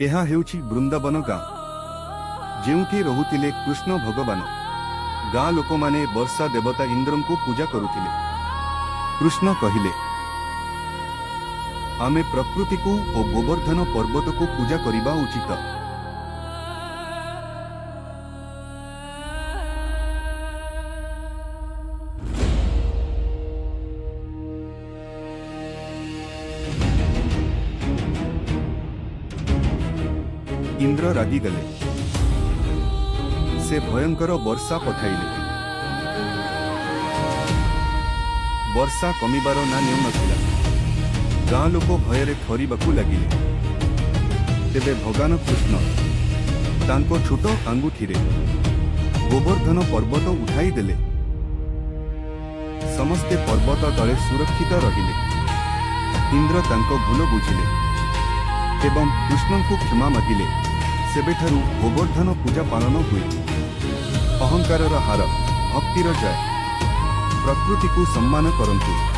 ଏହା ହେଉଛି ବୃନ୍ଦାବନ ଗାଁ, ଯେଉଁଠି ରହୁଥିଲେ କୃଷ୍ଣ ଭଗବାନ। ଗାଁ ଲୋକମାନେ ବର୍ଷା ଦେବତା ଇନ୍ଦ୍ରଙ୍କୁ ପୂଜା କରୁଥିଲେ। କୃଷ୍ଣ କହିଲେ, ଆମେ ପ୍ରକୃତିକୁ ଓ ଗୋବର୍ଦ୍ଧନ ପର୍ବତକୁ ପୂଜା କରିବା ଉଚିତ। इंद्र रागिगले, से भयंकर वर्षा पठाइले। वर्षा कमिबार ना नेउ नथिला। गाँ लोक भୟରେ थरिबाकू लागिले। तेबे भगवान कृष्ण तांको छोट आंगुठीरे गोवर्धन पर्वत उठाई देले। समस्ते पर्वत तले सुरक्षित रहिले। इंद्र तांको भूल बुझिले एवं कृष्ण को क्षमा मागिले। सेबेठारु गोवर्धन पूजा पालन हुए। अहंकार हार, भक्तिर जय। प्रकृति को सम्मान करंतु।